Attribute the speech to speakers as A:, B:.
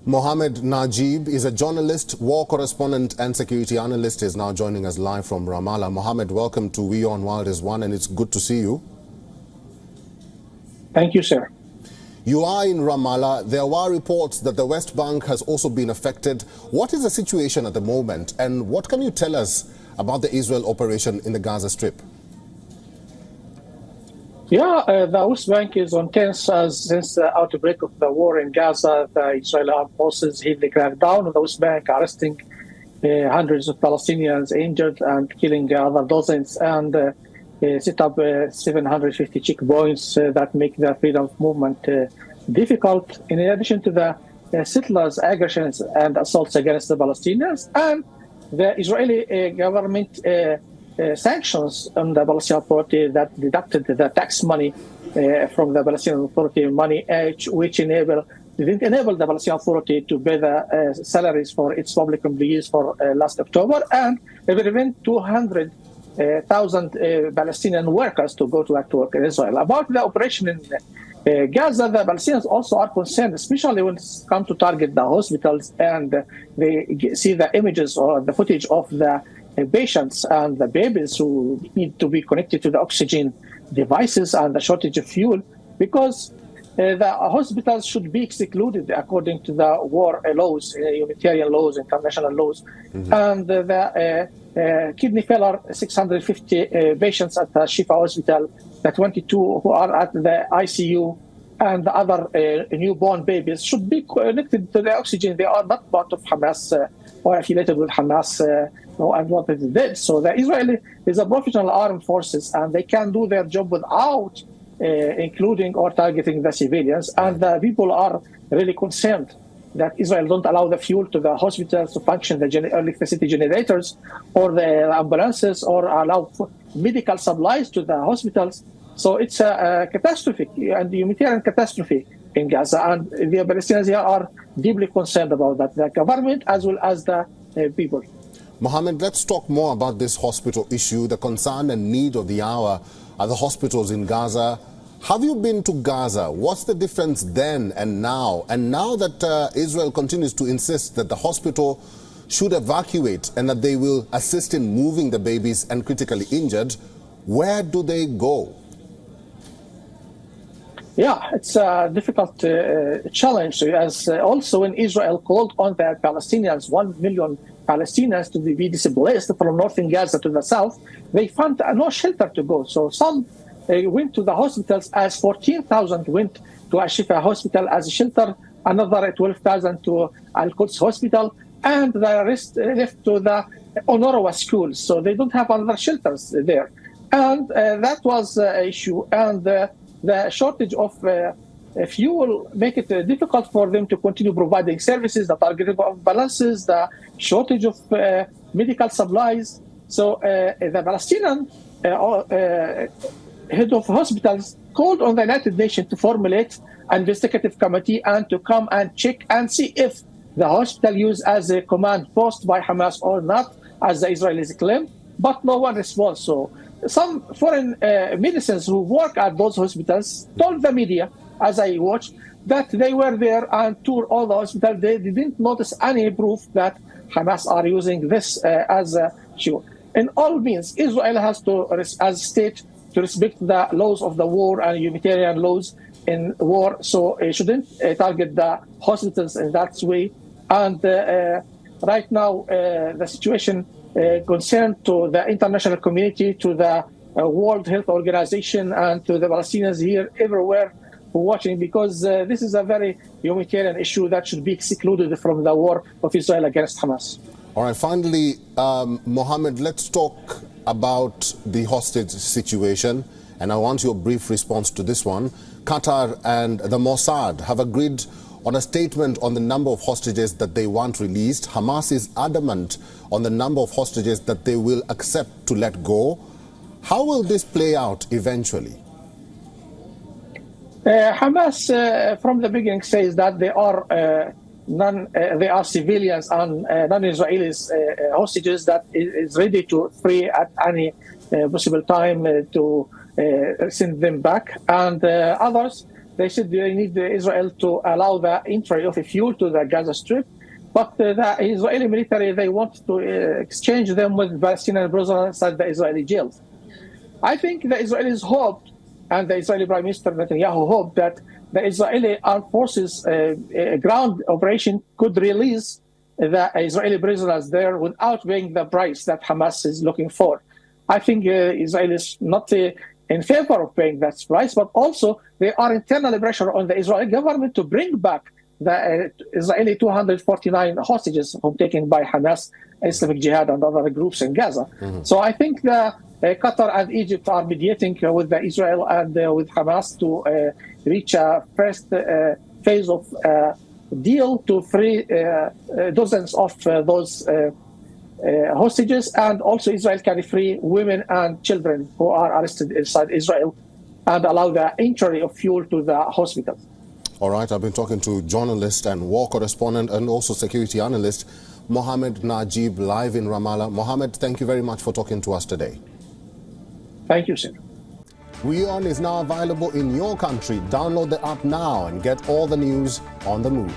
A: Mohammed Najib is a journalist, war correspondent and security analyst. He is now joining us live from Ramallah. Mohammed, welcome to WION World is One, and it's good to see you.
B: Thank you, sir.
A: You are in Ramallah. There were reports that the West Bank has also been affected. What is the situation at the moment, and what can you tell us about the Israel operation in the Gaza Strip?
B: Yeah, the West Bank is on tense since the outbreak of the war in Gaza. The Israeli armed forces heavily cracked down on the West Bank, arresting hundreds of Palestinians, injured and killing other dozens, and set up 750 checkpoints that make the freedom of movement difficult, in addition to the settlers' aggressions and assaults against the Palestinians, and the Israeli government sanctions on the Palestinian Authority that deducted the tax money from the Palestinian Authority money, which didn't enable the Palestinian Authority to pay the salaries for its public employees for last October, and prevent 200,000 Palestinian workers to go to work in Israel. About the operation in Gaza, the Palestinians also are concerned, especially when it comes to target the hospitals, and they see the images or the footage of the patients and the babies who need to be connected to the oxygen devices and the shortage of fuel, because the hospitals should be excluded according to the war laws, humanitarian laws, international laws. And the kidney failure, 650 patients at the Al-Shifa hospital, the 22 who are at the ICU, and the other newborn babies should be connected to the oxygen. They are not part of Hamas or affiliated with Hamas, and what it did. So the Israeli is a professional armed forces, and they can do their job without including or targeting the civilians. And the people are really concerned that Israel don't allow the fuel to the hospitals to function, the electricity generators or the ambulances, or allow medical supplies to the hospitals. So it's a catastrophe and humanitarian catastrophe in Gaza, and the Palestinians here are deeply concerned about that, the government as well as the people.
A: Mohammed, let's talk more about this hospital issue. The concern and need of the hour are the hospitals in Gaza. Have you been to Gaza? What's the difference then and now? And now that Israel continues to insist that the hospital should evacuate and that they will assist in moving the babies and critically injured, where do they go?
B: Yeah, it's a difficult challenge. As also when Israel called on the Palestinians, 1 million Palestinians to be displaced from northern Gaza to the south, they found no shelter to go. So some went to the hospitals, as 14,000 went to Al-Shifa hospital as a shelter, another 12,000 to Al-Quds hospital, and the rest left to the UNRWA schools. So they don't have other shelters there. And that was an issue. And the shortage of fuel make it difficult for them to continue providing services, the targeting of balances, the shortage of medical supplies. So the Palestinian head of hospitals called on the United Nations to formulate an investigative committee and to come and check and see if the hospital used as a command post by Hamas or not, as the Israelis claim, but no one responds. So some foreign medicines who work at those hospitals told the media, as I watched, that they were there and toured all the hospitals. They didn't notice any proof that Hamas are using this as a issue. In all means, Israel has to, as a state, to respect the laws of the war and humanitarian laws in war. So it shouldn't target the hospitals in that way. And right now, the situation concerned to the international community, to the World Health Organization, and to the Palestinians here everywhere watching, because this is a very humanitarian issue that should be excluded from the war of Israel against Hamas.
A: All right, finally, Mohammed, let's talk about the hostage situation, and I want your brief response to this one. Qatar and the Mossad have agreed on a statement on the number of hostages that they want released. Hamas is adamant on the number of hostages that they will accept to let go. How will this play out eventually?
B: Hamas, from the beginning, says that they are civilians and non-Israelis hostages that is ready to free at any possible time to send them back. And others They said they need Israel to allow the entry of fuel to the Gaza Strip. But the Israeli military, they want to exchange them with Palestinian prisoners inside the Israeli jails. I think the Israelis hoped, and the Israeli Prime Minister Netanyahu hoped, that the Israeli armed forces ground operation could release the Israeli prisoners there without paying the price that Hamas is looking for. I think Israel is not in favor of paying that price, but also there are internal pressure on the Israeli government to bring back the Israeli 249 hostages taken by Hamas, Islamic Jihad, and other groups in Gaza. So I think Qatar and Egypt are mediating with Israel and with Hamas to reach a first phase of deal to free dozens of those hostages, and also Israel can free women and children who are arrested inside Israel and allow the entry of fuel to the hospitals.
A: All right, I've been talking to journalist and war correspondent and also security analyst Mohammed Najib live in Ramallah. Mohammed, thank you very much for talking to us today.
B: Thank you, sir.
A: WION is now available in your country. Download the app now and get all the news on the move.